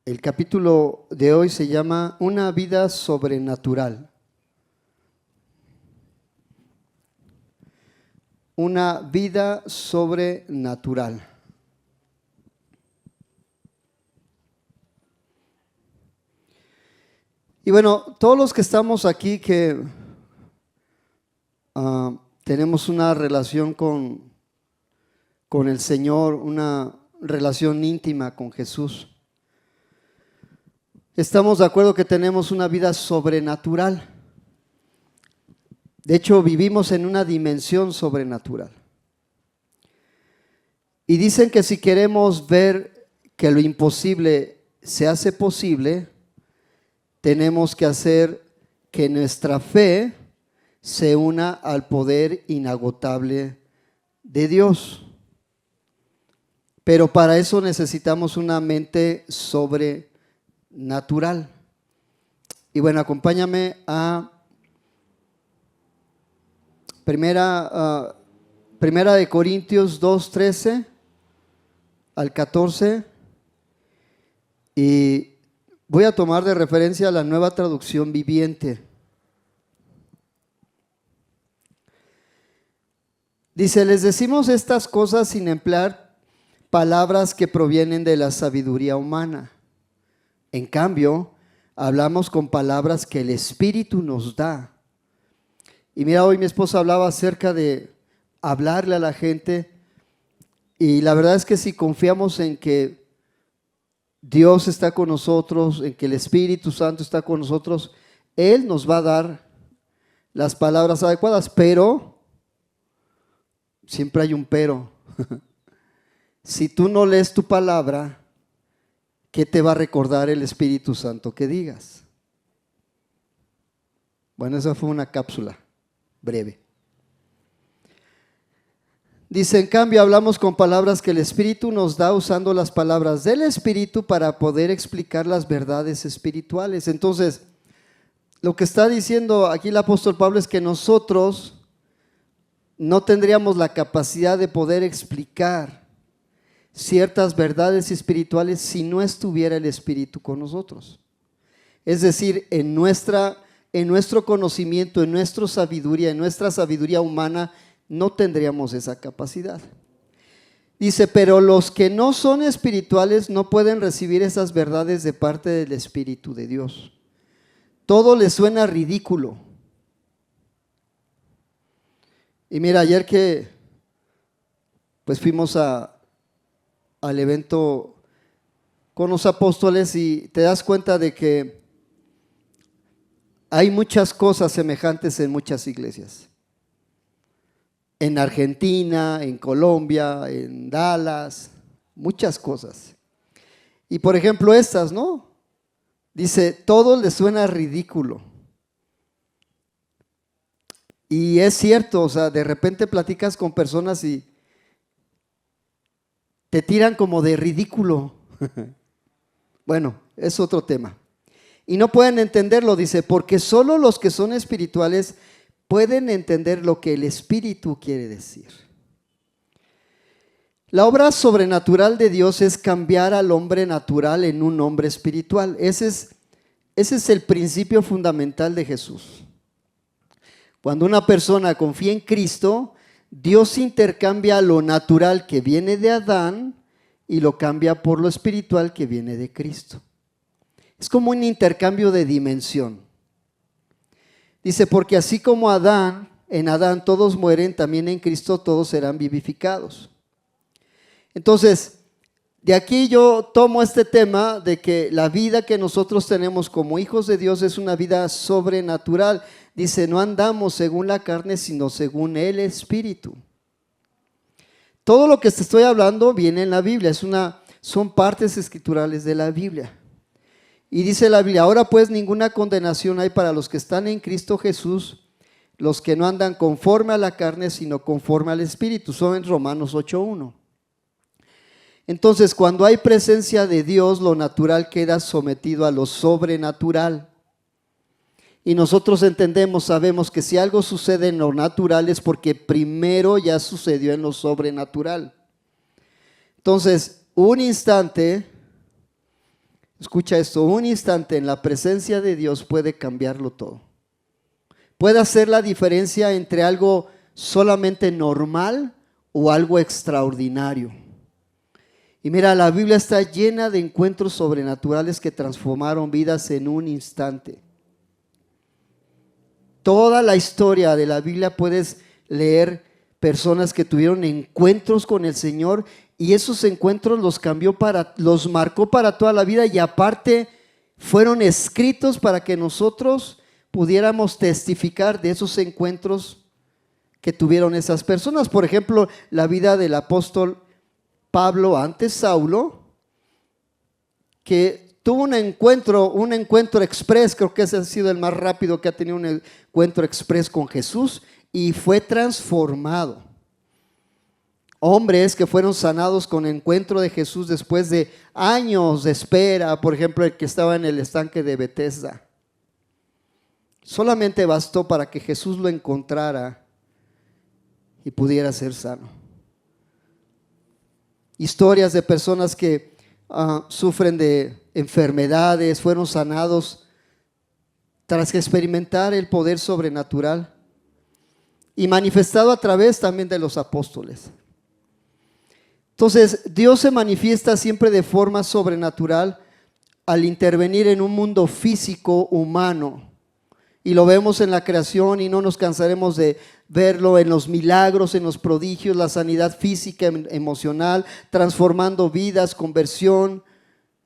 El capítulo de hoy se llama Una vida sobrenatural. Una vida sobrenatural. Y bueno, todos los que estamos aquí que tenemos una relación con el Señor, una relación íntima con Jesús, estamos de acuerdo que tenemos una vida sobrenatural. De hecho, vivimos en una dimensión sobrenatural. Y dicen que si queremos ver que lo imposible se hace posible, tenemos que hacer que nuestra fe se una al poder inagotable de Dios. Pero para eso necesitamos una mente sobrenatural. Y bueno, acompáñame a Primera de Corintios 2:13 al 14, y voy a tomar de referencia la Nueva Traducción Viviente. Dice: les decimos estas cosas sin emplear palabras que provienen de la sabiduría humana. En cambio, hablamos con palabras que el Espíritu nos da. Y mira, hoy mi esposa hablaba acerca de hablarle a la gente, y la verdad es que si confiamos en que Dios está con nosotros, en que el Espíritu Santo está con nosotros, Él nos va a dar las palabras adecuadas, pero siempre hay un pero. Si tú no lees tu palabra, ¿qué te va a recordar el Espíritu Santo que digas? Bueno, esa fue una cápsula breve. Dice: en cambio hablamos con palabras que el Espíritu nos da, usando las palabras del Espíritu para poder explicar las verdades espirituales. Entonces, lo que está diciendo aquí el apóstol Pablo es que nosotros no tendríamos la capacidad de poder explicar ciertas verdades espirituales si no estuviera el Espíritu con nosotros. Es decir, en nuestro conocimiento, en nuestra sabiduría humana, no tendríamos esa capacidad. Dice: pero los que no son espirituales no pueden recibir esas verdades de parte del Espíritu de Dios. Todo les suena ridículo. Y mira, ayer que pues fuimos al evento con los apóstoles, y te das cuenta de que hay muchas cosas semejantes en muchas iglesias. En Argentina, en Colombia, en Dallas, muchas cosas. Y por ejemplo estas, ¿no? Dice: todo les suena ridículo. Y es cierto, o sea, de repente platicas con personas y te tiran como de ridículo. Bueno, es otro tema. Y no pueden entenderlo, dice, porque solo los que son espirituales pueden entender lo que el Espíritu quiere decir. La obra sobrenatural de Dios es cambiar al hombre natural en un hombre espiritual. Ese es el principio fundamental de Jesús. Cuando una persona confía en Cristo, Dios intercambia lo natural que viene de Adán y lo cambia por lo espiritual que viene de Cristo. Es como un intercambio de dimensión. Dice: porque así como en Adán todos mueren, también en Cristo todos serán vivificados. Entonces, de aquí yo tomo este tema de que la vida que nosotros tenemos como hijos de Dios es una vida sobrenatural. Dice: no andamos según la carne, sino según el Espíritu. Todo lo que te estoy hablando viene en la Biblia, son partes escriturales de la Biblia. Y dice la Biblia: ahora pues ninguna condenación hay para los que están en Cristo Jesús, los que no andan conforme a la carne, sino conforme al Espíritu. Son en Romanos 8:1. Entonces, cuando hay presencia de Dios, lo natural queda sometido a lo sobrenatural. Y nosotros sabemos que si algo sucede en lo natural es porque primero ya sucedió en lo sobrenatural. Entonces, un instante Escucha esto, un instante en la presencia de Dios puede cambiarlo todo. Puede hacer la diferencia entre algo solamente normal o algo extraordinario. Y mira, la Biblia está llena de encuentros sobrenaturales que transformaron vidas en un instante. Toda la historia de la Biblia puedes leer personas que tuvieron encuentros con el Señor y esos encuentros los marcó para toda la vida y aparte fueron escritos para que nosotros pudiéramos testificar de esos encuentros que tuvieron esas personas. Por ejemplo, la vida del apóstol Pablo, antes Saulo, que tuvo un encuentro express, creo que ese ha sido el más rápido que ha tenido un encuentro express con Jesús y fue transformado. Hombres que fueron sanados con el encuentro de Jesús después de años de espera, por ejemplo, el que estaba en el estanque de Betesda. Solamente bastó para que Jesús lo encontrara y pudiera ser sano. Historias de personas que sufren de enfermedades, fueron sanados tras experimentar el poder sobrenatural y manifestado a través también de los apóstoles. Entonces, Dios se manifiesta siempre de forma sobrenatural al intervenir en un mundo físico humano. Y lo vemos en la creación y no nos cansaremos de verlo en los milagros, en los prodigios, la sanidad física, emocional, transformando vidas, conversión,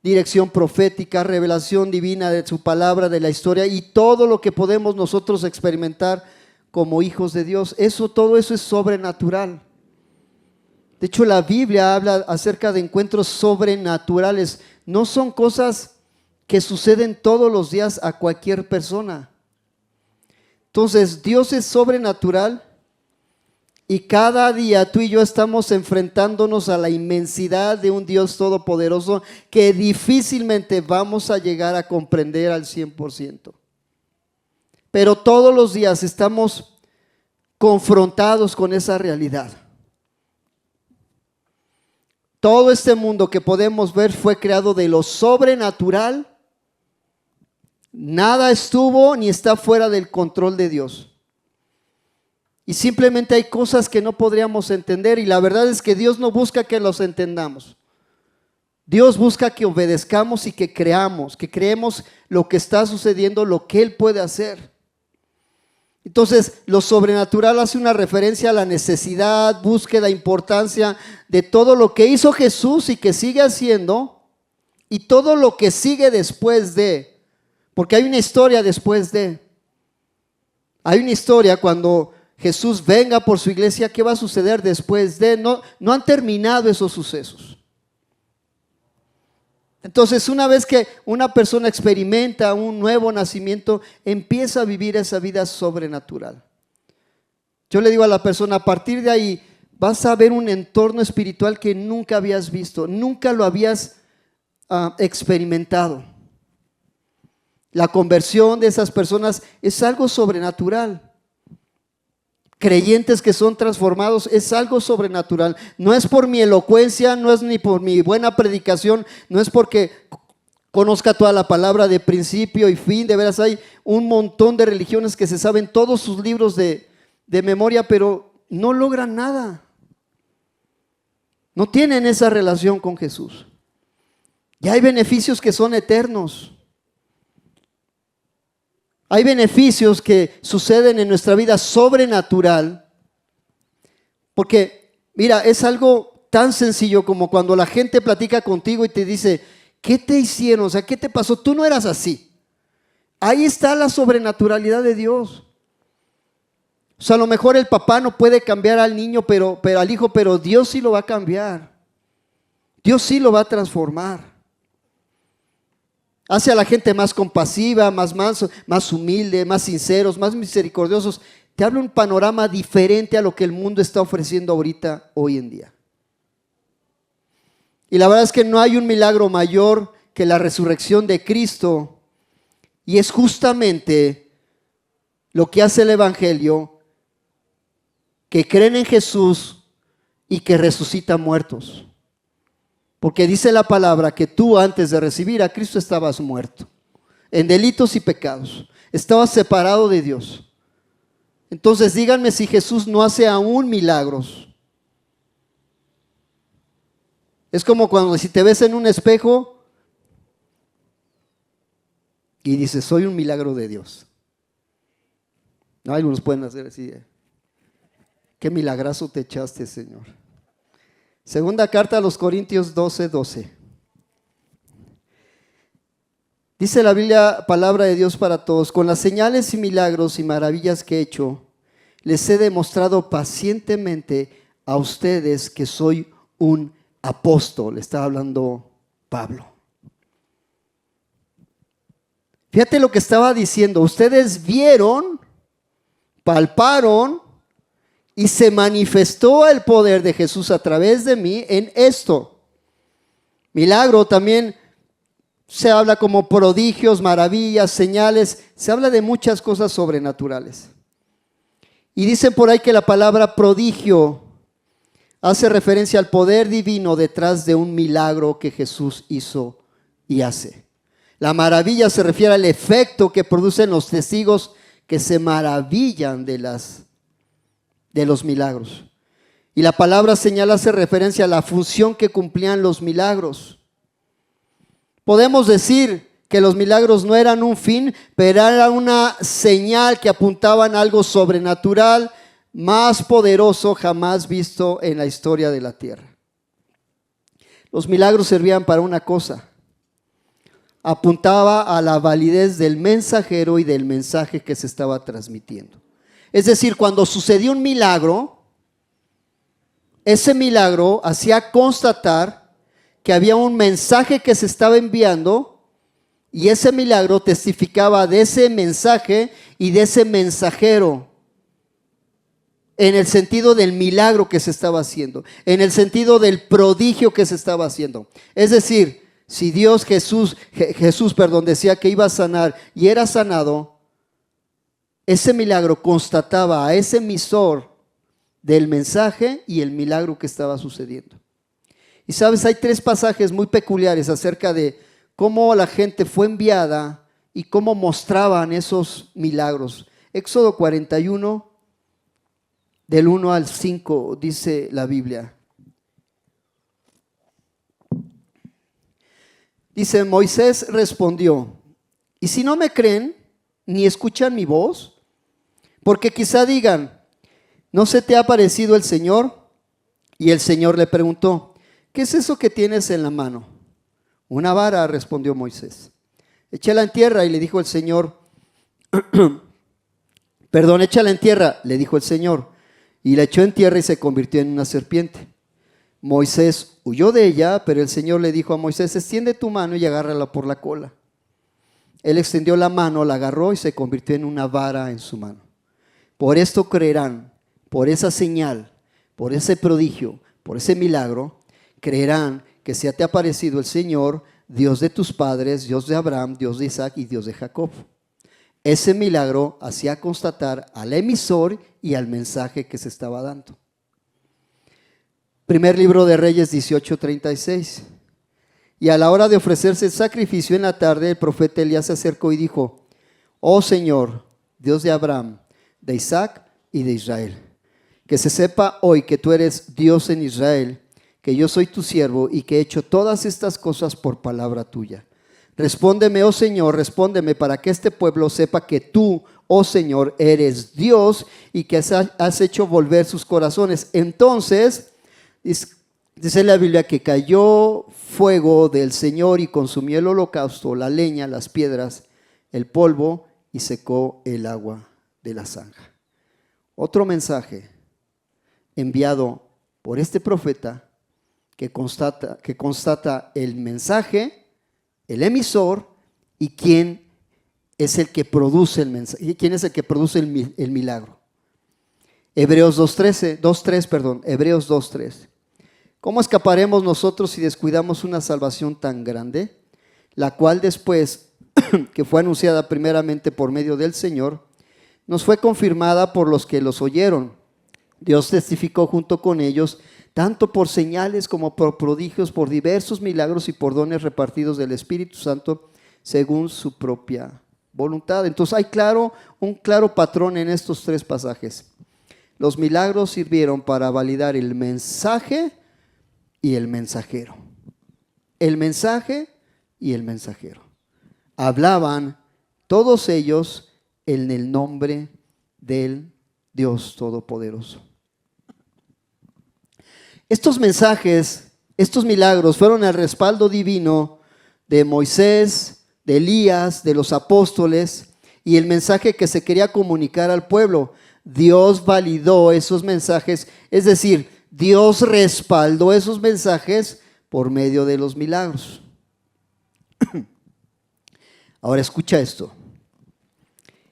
dirección profética, revelación divina de su palabra, de la historia y todo lo que podemos nosotros experimentar como hijos de Dios. Todo eso es sobrenatural. De hecho, la Biblia habla acerca de encuentros sobrenaturales. No son cosas que suceden todos los días a cualquier persona. Entonces, Dios es sobrenatural y cada día tú y yo estamos enfrentándonos a la inmensidad de un Dios todopoderoso que difícilmente vamos a llegar a comprender al 100%. Pero todos los días estamos confrontados con esa realidad. Todo este mundo que podemos ver fue creado de lo sobrenatural. Nada estuvo ni está fuera del control de Dios. Y simplemente hay cosas que no podríamos entender y la verdad es que Dios no busca que los entendamos. Dios busca que obedezcamos y que creemos lo que está sucediendo, lo que Él puede hacer. Entonces, lo sobrenatural hace una referencia a la necesidad, búsqueda, importancia de todo lo que hizo Jesús y que sigue haciendo y todo lo que sigue después de. Porque hay una historia después de. Hay una historia cuando Jesús venga por su iglesia, ¿qué va a suceder después de? No han terminado esos sucesos. Entonces, una vez que una persona experimenta un nuevo nacimiento, empieza a vivir esa vida sobrenatural. Yo le digo a la persona, a partir de ahí vas a ver un entorno espiritual que nunca habías visto, nunca lo habías experimentado. La conversión de esas personas es algo sobrenatural. Creyentes que son transformados es algo sobrenatural. No es por mi elocuencia, no es ni por mi buena predicación, no es porque conozca toda la palabra de principio y fin. De veras hay un montón de religiones que se saben todos sus libros de memoria, pero no logran nada. No tienen esa relación con Jesús. Y hay beneficios que son eternos. Hay beneficios que suceden en nuestra vida sobrenatural, porque mira, es algo tan sencillo como cuando la gente platica contigo y te dice, ¿qué te hicieron? O sea, ¿qué te pasó? Tú no eras así. Ahí está la sobrenaturalidad de Dios. O sea, a lo mejor el papá no puede cambiar al niño, pero al hijo, pero Dios sí lo va a cambiar. Dios sí lo va a transformar. Hace a la gente más compasiva, más manso, más humilde, más sinceros, más misericordiosos. Te habla un panorama diferente a lo que el mundo está ofreciendo ahorita, hoy en día. Y la verdad es que no hay un milagro mayor que la resurrección de Cristo. Y es justamente lo que hace el Evangelio, que creen en Jesús y que resucita muertos. Porque dice la palabra que tú antes de recibir a Cristo estabas muerto en delitos y pecados. Estabas separado de Dios. Entonces díganme si Jesús no hace aún milagros. Es como cuando si te ves en un espejo y dices, soy un milagro de Dios. No, algunos pueden hacer así. Qué milagrazo te echaste, Señor. Segunda carta a los Corintios 12:12. Dice la Biblia, palabra de Dios para todos, con las señales y milagros y maravillas que he hecho, les he demostrado pacientemente a ustedes que soy un apóstol. Está hablando Pablo. Fíjate lo que estaba diciendo. Ustedes vieron, palparon y se manifestó el poder de Jesús a través de mí en esto. Milagro también se habla como prodigios, maravillas, señales. Se habla de muchas cosas sobrenaturales. Y dicen por ahí que la palabra prodigio hace referencia al poder divino detrás de un milagro que Jesús hizo y hace. La maravilla se refiere al efecto que producen los testigos que se maravillan de los milagros. Y la palabra señal hace referencia a la función que cumplían los milagros. Podemos decir que los milagros no eran un fin, pero era una señal que apuntaban a algo sobrenatural, más poderoso jamás visto en la historia de la tierra. Los milagros servían para una cosa: apuntaba a la validez del mensajero y del mensaje que se estaba transmitiendo. Es decir, cuando sucedió un milagro, ese milagro hacía constatar que había un mensaje que se estaba enviando, y ese milagro testificaba de ese mensaje y de ese mensajero, en el sentido del milagro que se estaba haciendo, en el sentido del prodigio que se estaba haciendo. Es decir, si Jesús decía que iba a sanar y era sanado, ese milagro constataba a ese emisor del mensaje y el milagro que estaba sucediendo. Y sabes, hay 3 pasajes muy peculiares acerca de cómo la gente fue enviada y cómo mostraban esos milagros. Éxodo 41, del 1 al 5, dice la Biblia. Dice, Moisés respondió, ¿y si no me creen ni escuchan mi voz? Porque quizá digan, ¿no se te ha aparecido el Señor? Y el Señor le preguntó, ¿qué es eso que tienes en la mano? Una vara, respondió Moisés. Échala en tierra, y le dijo el Señor, échala en tierra, le dijo el Señor, y la echó en tierra y se convirtió en una serpiente. Moisés huyó de ella, pero el Señor le dijo a Moisés, extiende tu mano y agárrala por la cola. Él extendió la mano, la agarró y se convirtió en una vara en su mano. Por esto creerán, por esa señal, por ese prodigio, por ese milagro, creerán que se te ha aparecido el Señor, Dios de tus padres, Dios de Abraham, Dios de Isaac y Dios de Jacob. Ese milagro hacía constatar al emisor y al mensaje que se estaba dando. Primer libro de Reyes 18:36. Y a la hora de ofrecerse el sacrificio en la tarde, el profeta Elías se acercó y dijo, oh Señor, Dios de Abraham, de Isaac y de Israel, que se sepa hoy que tú eres Dios en Israel, que yo soy tu siervo y que he hecho todas estas cosas por palabra tuya. Respóndeme, oh Señor, respóndeme para que este pueblo sepa que tú, oh Señor, eres Dios y que has hecho volver sus corazones. Entonces, dice la Biblia que cayó fuego del Señor y consumió el holocausto, la leña, las piedras, el polvo y secó el agua de la zanja. Otro mensaje enviado por este profeta que constata el mensaje, el emisor y quién es el que produce el mensaje, y quién es el que produce el milagro. Hebreos 2:3. ¿Cómo escaparemos nosotros si descuidamos una salvación tan grande, la cual después que fue anunciada primeramente por medio del Señor, nos fue confirmada por los que los oyeron? Dios testificó junto con ellos tanto por señales como por prodigios, por diversos milagros y por dones repartidos del Espíritu Santo según su propia voluntad. Entonces hay un claro patrón en estos tres pasajes. Los milagros sirvieron para validar el mensaje y el mensajero. El mensaje y el mensajero. Hablaban todos ellos en el nombre del Dios Todopoderoso. Estos mensajes, estos milagros fueron el respaldo divino de Moisés, de Elías, de los apóstoles y el mensaje que se quería comunicar al pueblo. Dios validó esos mensajes, es decir, Dios respaldó esos mensajes por medio de los milagros. Ahora escucha esto.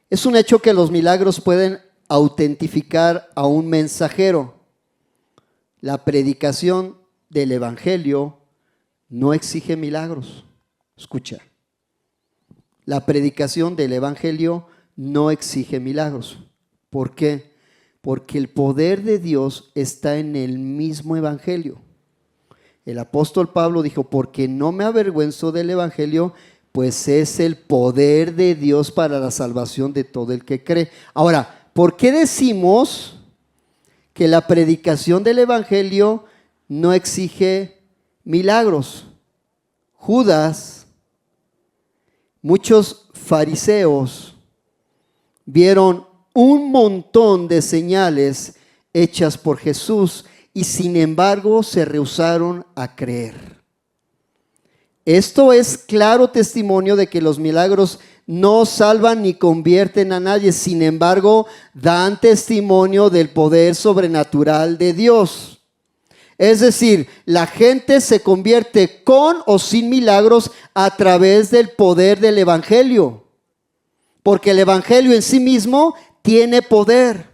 Es un hecho que los milagros pueden autentificar a un mensajero. La predicación del evangelio no exige milagros. Escucha. La predicación del evangelio no exige milagros. ¿Por qué? Porque el poder de Dios está en el mismo evangelio. El apóstol Pablo dijo, porque no me avergüenzo del evangelio, pues es el poder de Dios para la salvación de todo el que cree. Ahora, ¿por qué decimos que la predicación del evangelio no exige milagros? Judas, muchos fariseos vieron un montón de señales hechas por Jesús y sin embargo se rehusaron a creer. Esto es claro testimonio de que los milagros no salvan ni convierten a nadie, sin embargo, dan testimonio del poder sobrenatural de Dios. Es decir, la gente se convierte con o sin milagros a través del poder del evangelio, porque el evangelio en sí mismo tiene poder.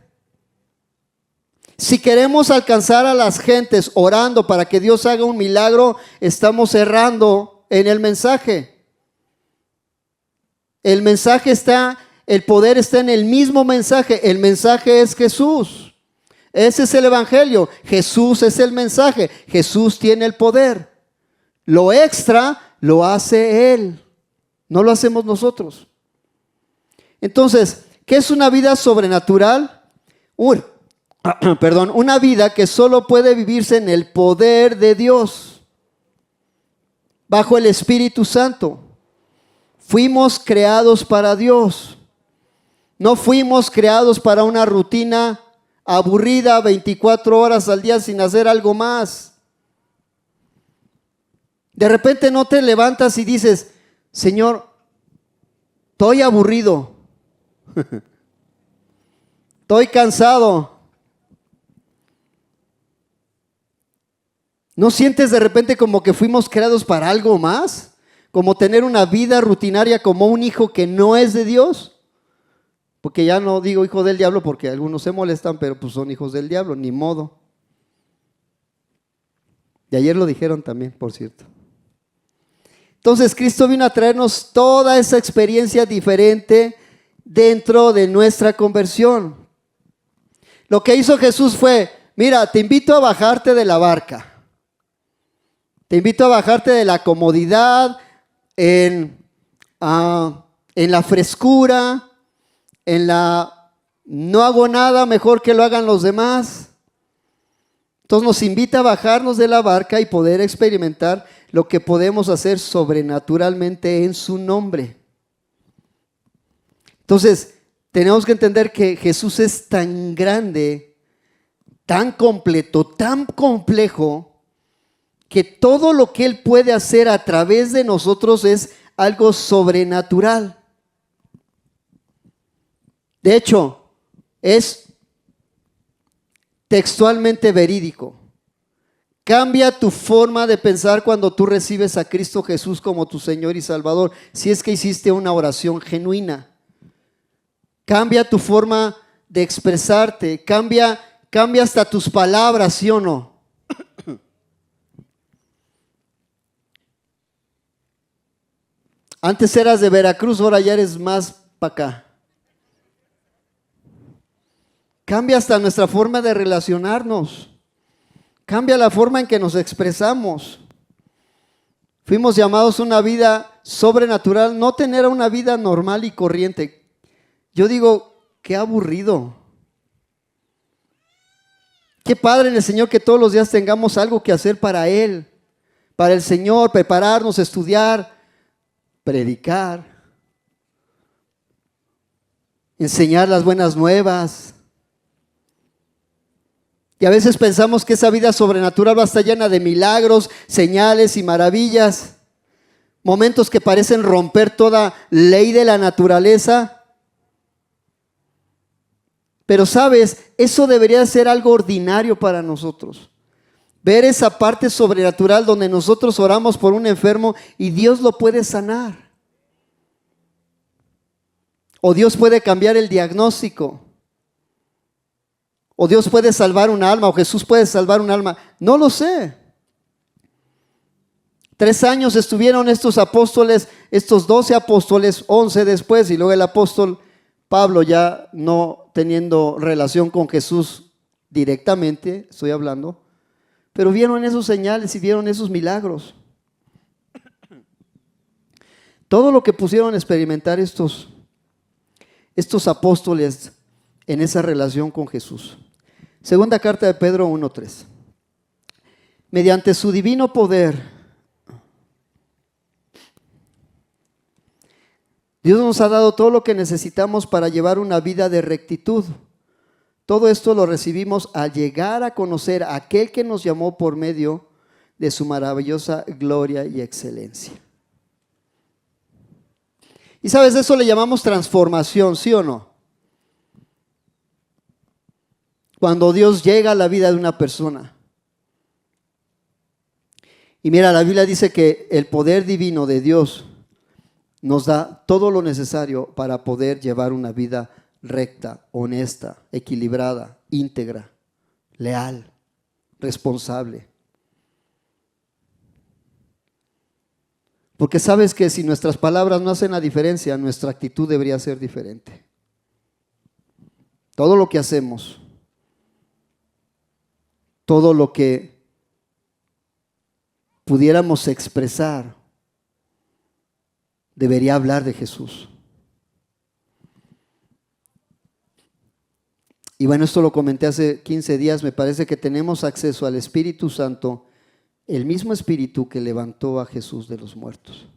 Si queremos alcanzar a las gentes orando para que Dios haga un milagro, estamos errando en el mensaje. El mensaje está, el poder está en el mismo mensaje. El mensaje es Jesús. Ese es el evangelio. Jesús es el mensaje. Jesús tiene el poder. Lo extra lo hace Él. No lo hacemos nosotros. Entonces, ¿qué es una vida sobrenatural? Una vida que solo puede vivirse en el poder de Dios, bajo el Espíritu Santo. Fuimos creados para Dios. No fuimos creados para una rutina aburrida 24 horas al día sin hacer algo más. De repente no te levantas y dices, Señor, estoy aburrido. Estoy cansado. ¿No sientes de repente como que fuimos creados para algo más? Como tener una vida rutinaria como un hijo que no es de Dios. Porque ya no digo hijo del diablo porque algunos se molestan, pero pues son hijos del diablo, ni modo. Y ayer lo dijeron también, por cierto. Entonces Cristo vino a traernos toda esa experiencia diferente dentro de nuestra conversión. Lo que hizo Jesús fue, mira, te invito a bajarte de la barca. Te invito a bajarte de la comodidad, en la frescura, en la no hago nada, mejor que lo hagan los demás. Entonces nos invita a bajarnos de la barca y poder experimentar lo que podemos hacer sobrenaturalmente en su nombre. Entonces tenemos que entender que Jesús es tan grande, tan completo, tan complejo, que todo lo que Él puede hacer a través de nosotros es algo sobrenatural. De hecho, es textualmente verídico. Cambia tu forma de pensar cuando tú recibes a Cristo Jesús como tu Señor y Salvador, si es que hiciste una oración genuina. Cambia tu forma de expresarte, cambia hasta tus palabras, ¿sí o no? Antes eras de Veracruz, ahora ya eres más para acá. Cambia hasta nuestra forma de relacionarnos. Cambia la forma en que nos expresamos. Fuimos llamados a una vida sobrenatural, no tener una vida normal y corriente. Yo digo, qué aburrido. Qué padre en el Señor que todos los días tengamos algo que hacer para Él, para el Señor, prepararnos, estudiar, predicar, enseñar las buenas nuevas. Y a veces pensamos que esa vida sobrenatural va a estar llena de milagros, señales y maravillas. Momentos que parecen romper toda ley de la naturaleza. Pero sabes, eso debería ser algo ordinario para nosotros. Ver esa parte sobrenatural donde nosotros oramos por un enfermo y Dios lo puede sanar. O Dios puede cambiar el diagnóstico. O Dios puede salvar un alma, o Jesús puede salvar un alma. No lo sé. 3 años estuvieron estos apóstoles, estos 12 apóstoles, 11 después, y luego el apóstol Pablo, ya no teniendo relación con Jesús directamente, estoy hablando, pero vieron esos señales y vieron esos milagros. Todo lo que pusieron a experimentar estos apóstoles en esa relación con Jesús. Segunda carta de Pedro 1:3. Mediante su divino poder, Dios nos ha dado todo lo que necesitamos para llevar una vida de rectitud. Todo esto lo recibimos al llegar a conocer a aquel que nos llamó por medio de su maravillosa gloria y excelencia. Y sabes, eso le llamamos transformación, ¿sí o no? Cuando Dios llega a la vida de una persona. Y mira, la Biblia dice que el poder divino de Dios nos da todo lo necesario para poder llevar una vida recta, honesta, equilibrada, íntegra, leal, responsable. Porque sabes que si nuestras palabras no hacen la diferencia, nuestra actitud debería ser diferente. Todo lo que hacemos, todo lo que pudiéramos expresar, debería hablar de Jesús. Y bueno, esto lo comenté hace 15 días, me parece que tenemos acceso al Espíritu Santo, el mismo Espíritu que levantó a Jesús de los muertos.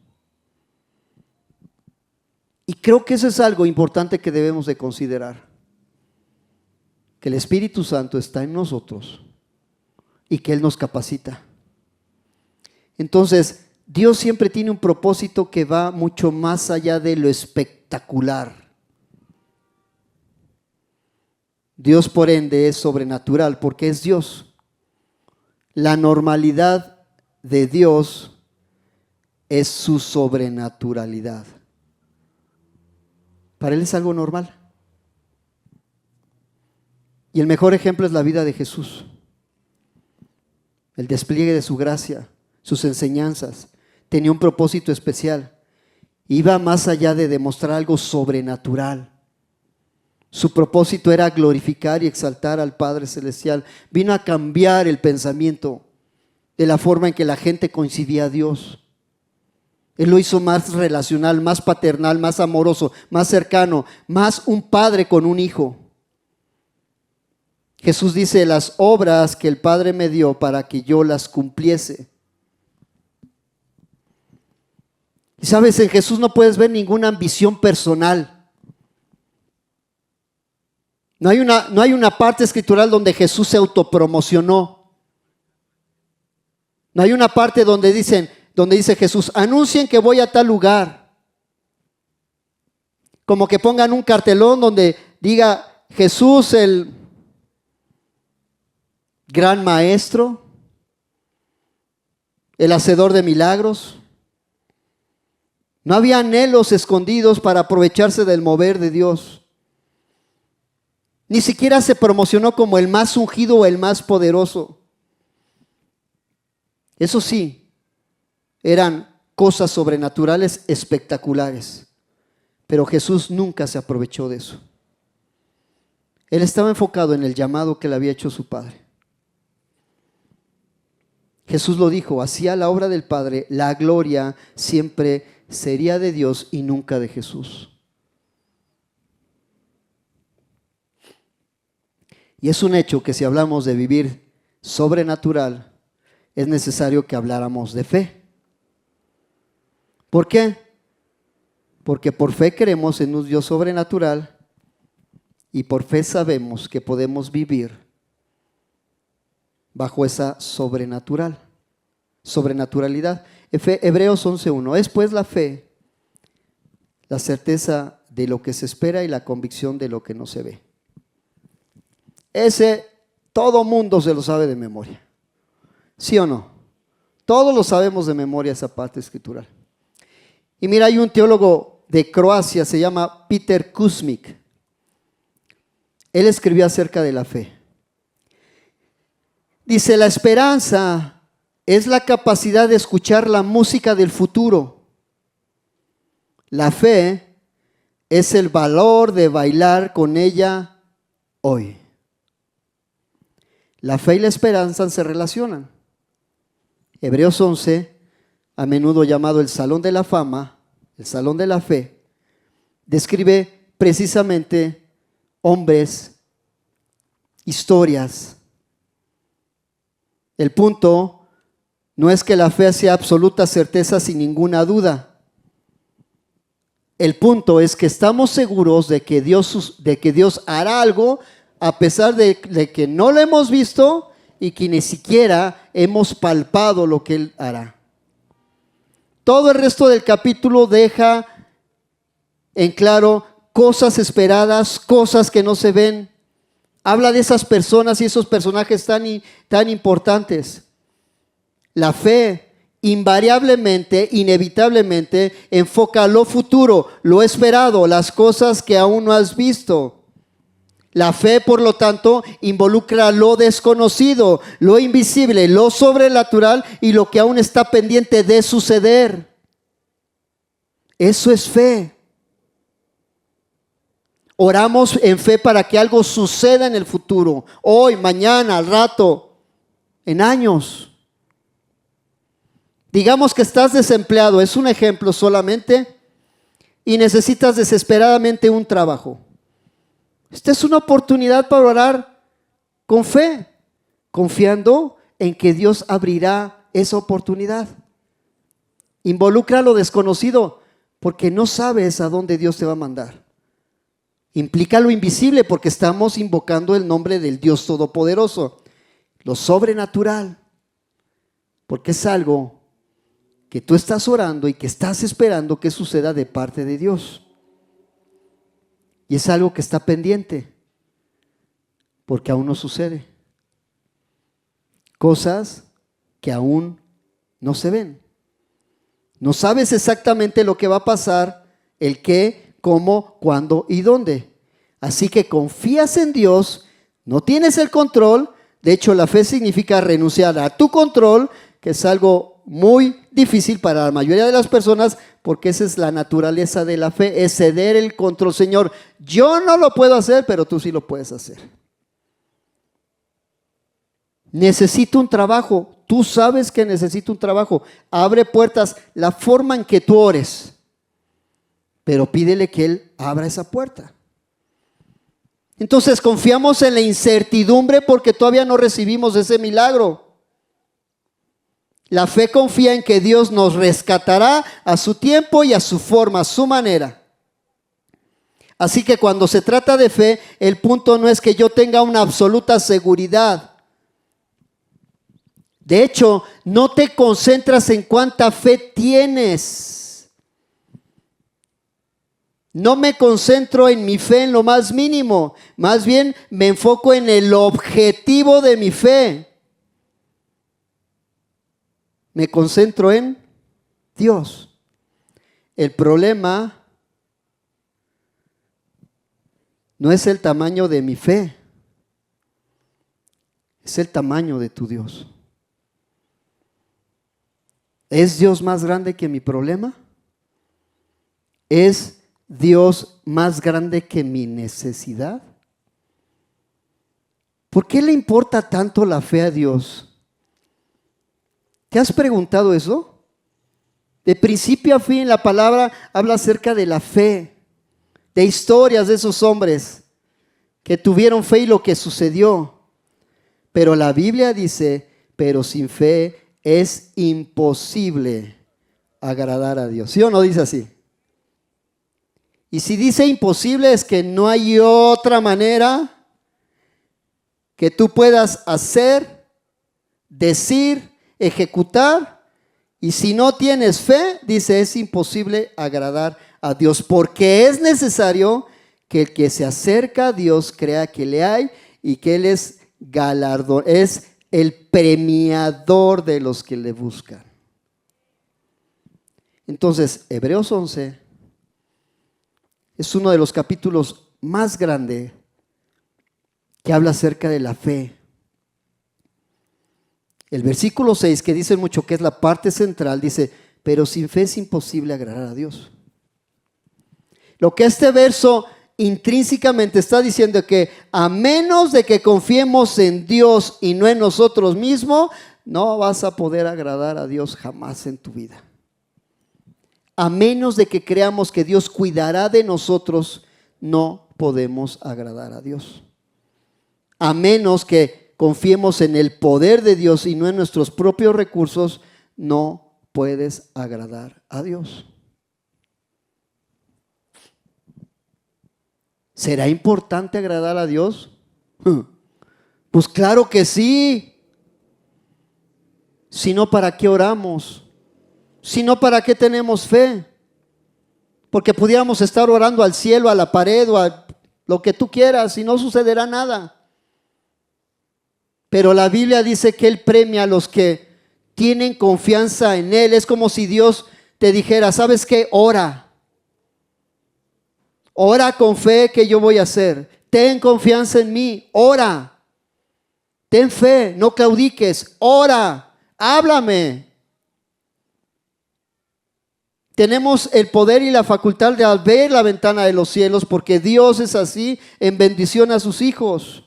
Y creo que eso es algo importante que debemos de considerar, que el Espíritu Santo está en nosotros y que Él nos capacita. Entonces, Dios siempre tiene un propósito que va mucho más allá de lo espectacular. Dios, por ende, es sobrenatural porque es Dios. La normalidad de Dios es su sobrenaturalidad. Para Él es algo normal. Y el mejor ejemplo es la vida de Jesús. El despliegue de su gracia, sus enseñanzas, tenía un propósito especial. Iba más allá de demostrar algo sobrenatural. Su propósito era glorificar y exaltar al Padre Celestial. Vino a cambiar el pensamiento de la forma en que la gente concibía a Dios. Él lo hizo más relacional, más paternal, más amoroso, más cercano, más un padre con un hijo. Jesús dice, las obras que el Padre me dio para que yo las cumpliese. Y sabes, en Jesús no puedes ver ninguna ambición personal. No hay una parte escritural donde Jesús se autopromocionó. No hay una parte donde dice Jesús, anuncien que voy a tal lugar. Como que pongan un cartelón donde diga Jesús el gran maestro, el hacedor de milagros. No había anhelos escondidos para aprovecharse del mover de Dios. Ni siquiera se promocionó como el más ungido o el más poderoso. Eso sí, eran cosas sobrenaturales espectaculares. Pero Jesús nunca se aprovechó de eso. Él estaba enfocado en el llamado que le había hecho su Padre. Jesús lo dijo, hacía la obra del Padre, la gloria siempre sería de Dios y nunca de Jesús. Y es un hecho que si hablamos de vivir sobrenatural, es necesario que habláramos de fe. ¿Por qué? Porque por fe creemos en un Dios sobrenatural y por fe sabemos que podemos vivir bajo esa sobrenaturalidad. Hebreos 11:1. Es pues la fe, la certeza de lo que se espera y la convicción de lo que no se ve. Ese todo mundo se lo sabe de memoria. ¿Sí o no? Todos lo sabemos de memoria, esa parte escritural. Y mira, hay un teólogo de Croacia, se llama Peter Kuzmic. Él escribió acerca de la fe. Dice, la esperanza es la capacidad de escuchar la música del futuro. La fe es el valor de bailar con ella hoy. La fe y la esperanza se relacionan. Hebreos 11, a menudo llamado el Salón de la Fama, el Salón de la Fe, describe precisamente hombres, historias. El punto no es que la fe sea absoluta certeza sin ninguna duda. El punto es que estamos seguros de que Dios hará algo a pesar de que no lo hemos visto y que ni siquiera hemos palpado lo que Él hará. Todo el resto del capítulo deja en claro cosas esperadas, cosas que no se ven. Habla de esas personas y esos personajes tan importantes. La fe invariablemente, inevitablemente, enfoca lo futuro, lo esperado, las cosas que aún no has visto. La fe, por lo tanto, involucra lo desconocido, lo invisible, lo sobrenatural y lo que aún está pendiente de suceder. Eso es fe. Oramos en fe para que algo suceda en el futuro, hoy, mañana, al rato, en años. Digamos que estás desempleado, es un ejemplo solamente, y necesitas desesperadamente un trabajo. Esta es una oportunidad para orar con fe, confiando en que Dios abrirá esa oportunidad. Involucra lo desconocido, porque no sabes a dónde Dios te va a mandar. Implica lo invisible, porque estamos invocando el nombre del Dios Todopoderoso. Lo sobrenatural, porque es algo que tú estás orando y que estás esperando que suceda de parte de Dios. Y es algo que está pendiente, porque aún no sucede. Cosas que aún no se ven. No sabes exactamente lo que va a pasar, el qué, cómo, cuándo y dónde. Así que confías en Dios, no tienes el control. De hecho, la fe significa renunciar a tu control, que es algo muy difícil para la mayoría de las personas, porque esa es la naturaleza de la fe, es ceder el control. Señor, yo no lo puedo hacer, pero tú sí lo puedes hacer. Necesito un trabajo, tú sabes que necesito un trabajo. Abre puertas, la forma en que tú ores, pero pídele que Él abra esa puerta. Entonces confiamos en la incertidumbre porque todavía no recibimos ese milagro. La fe confía en que Dios nos rescatará a su tiempo y a su forma, a su manera. Así que cuando se trata de fe, el punto no es que yo tenga una absoluta seguridad. De hecho, no te concentras en cuánta fe tienes. No me concentro en mi fe en lo más mínimo. Más bien me enfoco en el objetivo de mi fe. Me concentro en Dios. El problema no es el tamaño de mi fe, es el tamaño de tu Dios. ¿Es Dios más grande que mi problema? ¿Es Dios más grande que mi necesidad? ¿Por qué le importa tanto la fe a Dios? ¿Te has preguntado eso? De principio a fin la palabra habla acerca de la fe, de historias de esos hombres que tuvieron fe y lo que sucedió. Pero la Biblia dice, pero sin fe es imposible agradar a Dios. ¿Sí o no dice así? Y si dice imposible es que no hay otra manera que tú puedas hacer, decir, ejecutar. Y si no tienes fe, dice, es imposible agradar a Dios, porque es necesario que el que se acerca a Dios crea que le hay y que Él es galardón, es el premiador de los que le buscan. Entonces, Hebreos 11 es uno de los capítulos más grandes que habla acerca de la fe. El versículo 6, que dice mucho que es la parte central, dice, pero sin fe es imposible agradar a Dios. Lo que este verso intrínsecamente está diciendo es que a menos de que confiemos en Dios y no en nosotros mismos, no vas a poder agradar a Dios jamás en tu vida. A menos de que creamos que Dios cuidará de nosotros, no podemos agradar a Dios. A menos que confiemos en el poder de Dios y no en nuestros propios recursos, no puedes agradar a Dios. ¿Será importante agradar a Dios? Pues claro que sí. Si no, ¿para qué oramos? Si no, ¿para qué tenemos fe? Porque pudiéramos estar orando al cielo, a la pared o a lo que tú quieras y no sucederá nada. Pero la Biblia dice que Él premia a los que tienen confianza en Él. Es como si Dios te dijera, ¿sabes qué? Ora. Ora con fe que yo voy a hacer. Ten confianza en mí. Ora. Ten fe, no claudiques. Ora. Háblame. Tenemos el poder y la facultad de abrir la ventana de los cielos porque Dios es así en bendición a sus hijos.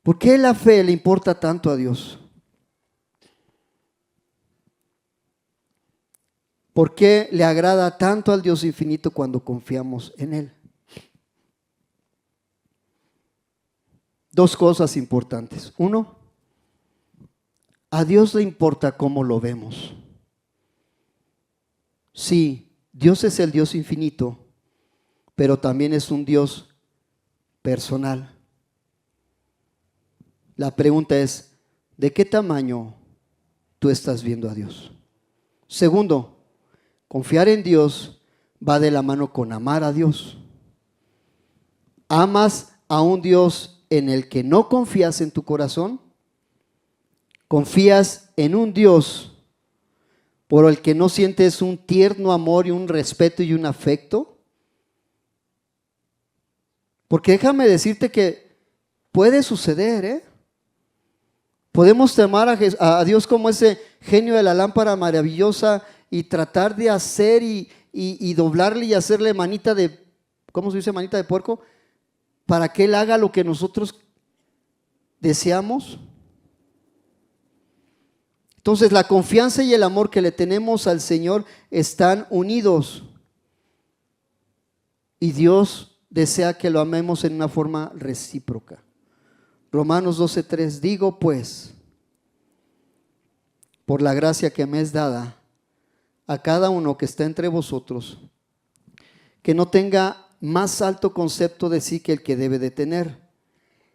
¿Por qué la fe le importa tanto a Dios? ¿Por qué le agrada tanto al Dios infinito cuando confiamos en Él? Dos cosas importantes. Uno, a Dios le importa cómo lo vemos. Sí, Dios es el Dios infinito, pero también es un Dios personal. La pregunta es, ¿de qué tamaño tú estás viendo a Dios? Segundo, confiar en Dios va de la mano con amar a Dios. ¿Amas a un Dios en el que no confías en tu corazón? ¿Confías en un Dios por el que no sientes un tierno amor y un respeto y un afecto? Porque déjame decirte que puede suceder, ¿eh? Podemos temar a Dios como ese genio de la lámpara maravillosa y tratar de hacer y doblarle y hacerle manita de, ¿cómo se dice? Manita de puerco, para que Él haga lo que nosotros deseamos. Entonces la confianza y el amor que le tenemos al Señor están unidos. Y Dios desea que lo amemos en una forma recíproca. Romanos 12:3, digo pues, por la gracia que me es dada, a cada uno que está entre vosotros, que no tenga más alto concepto de sí que el que debe de tener,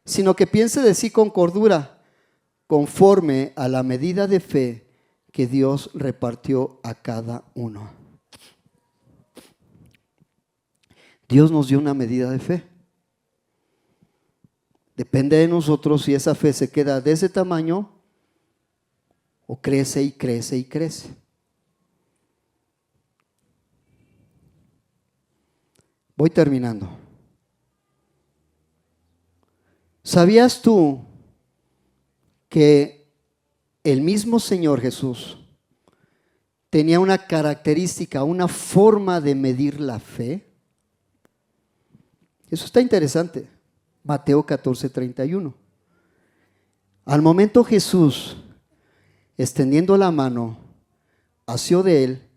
sino que piense de sí con cordura, conforme a la medida de fe que Dios repartió a cada uno. Dios nos dio una medida de fe. Depende de nosotros si esa fe se queda de ese tamaño o crece y crece y crece. Voy terminando. ¿Sabías tú que el mismo Señor Jesús tenía una característica, una forma de medir la fe? Eso está interesante. Mateo 14:31. Al momento Jesús, extendiendo la mano, asió de él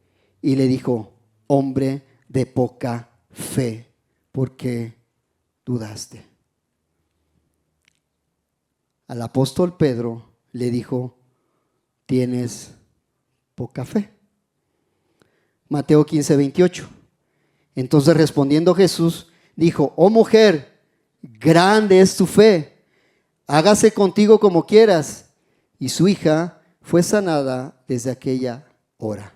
y le dijo: hombre de poca fe, ¿por qué dudaste? Al apóstol Pedro le dijo: tienes poca fe. Mateo 15:28. Entonces respondiendo Jesús, dijo: oh mujer, grande es tu fe, hágase contigo como quieras. Y su hija fue sanada desde aquella hora.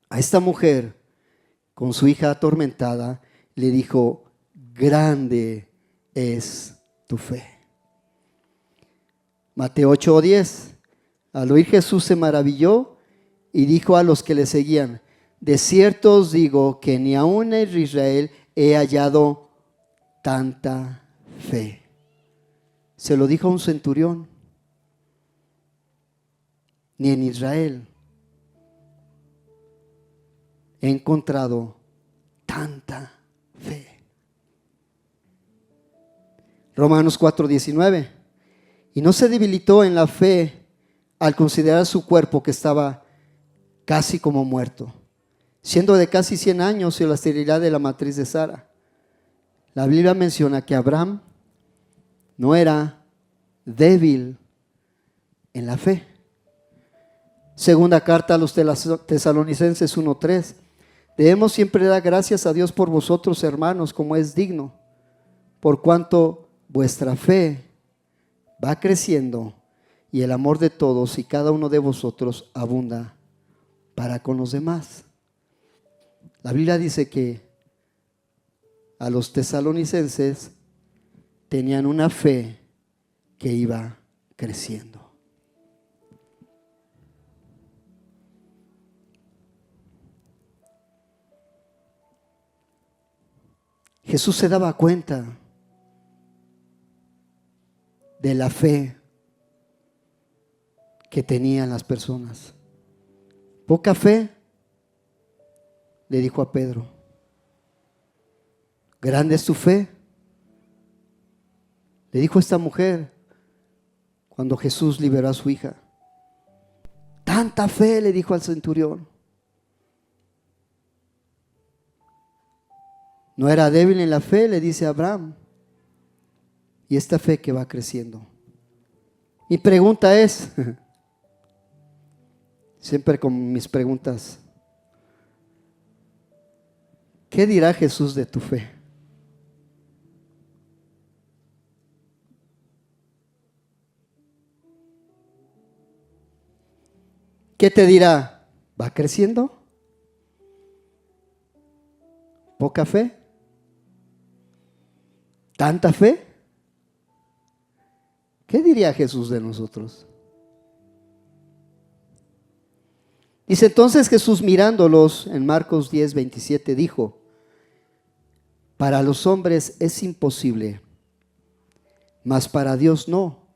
A esta mujer, con su hija atormentada, le dijo: grande es tu fe. Mateo 8:10. Al oír Jesús se maravilló y dijo a los que le seguían: de cierto os digo que ni aun en Israel he hallado tanta fe. Se lo dijo a un centurión. Ni en Israel he encontrado tanta fe. Romanos 4:19. Y no se debilitó en la fe al considerar su cuerpo que estaba casi como muerto, siendo de casi 100 años y la esterilidad de la matriz de Sara. La Biblia menciona que Abraham no era débil en la fe. Segunda carta a los Tesalonicenses 1:3. Debemos siempre dar gracias a Dios por vosotros, hermanos, como es digno, por cuanto vuestra fe va creciendo y el amor de todos y cada uno de vosotros abunda para con los demás. La Biblia dice que a los tesalonicenses tenían una fe que iba creciendo. Jesús se daba cuenta de la fe que tenían las personas. Poca fe, le dijo a Pedro. Grande es tu fe, le dijo esta mujer cuando Jesús liberó a su hija. Tanta fe, le dijo al centurión. No era débil en la fe, le dice a Abraham. Y esta fe que va creciendo. Mi pregunta es, siempre con mis preguntas, ¿qué dirá Jesús de tu fe? ¿Qué te dirá? ¿Va creciendo? ¿Poca fe? ¿Tanta fe? ¿Qué diría Jesús de nosotros? Dice entonces Jesús mirándolos en Marcos 10:27 dijo: para los hombres es imposible, mas para Dios no,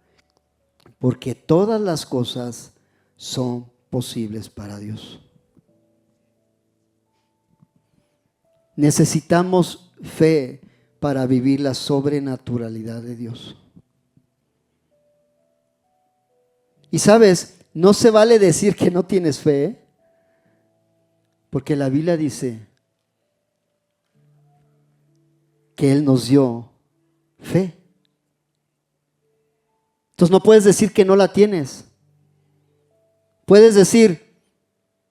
porque todas las cosas son posibles para Dios. Necesitamos fe para vivir la sobrenaturalidad de Dios. Y sabes, no se vale decir que no tienes fe, porque la Biblia dice que Él nos dio fe. Entonces no puedes decir que no la tienes. Puedes decir,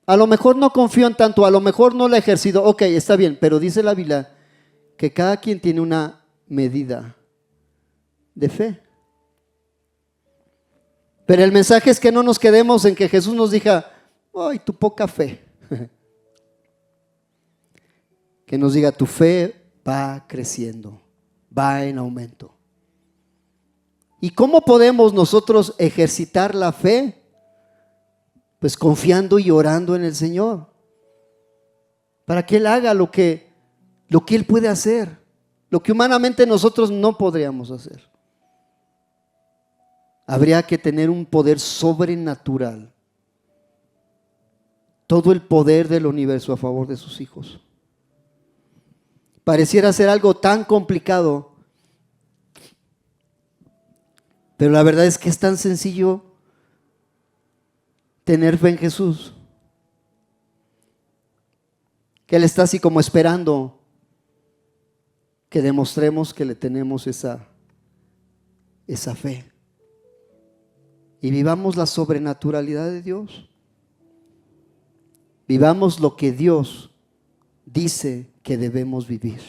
a lo mejor no confío en tanto, a lo mejor no la he ejercido. Ok, está bien, pero dice la Biblia que cada quien tiene una medida de fe. Pero el mensaje es que no nos quedemos en que Jesús nos diga: ¡ay, tu poca fe! Que nos diga: tu fe va creciendo, va en aumento. ¿Y cómo podemos nosotros ejercitar la fe? Pues confiando y orando en el Señor, para que Él haga lo que Él puede hacer, lo que humanamente nosotros no podríamos hacer. Habría que tener un poder sobrenatural, todo el poder del universo a favor de sus hijos. Pareciera ser algo tan complicado Pero la verdad es que es tan sencillo tener fe en Jesús, que Él está así como esperando que demostremos que le tenemos esa fe y vivamos la sobrenaturalidad de Dios. Vivamos lo que Dios dice que debemos vivir.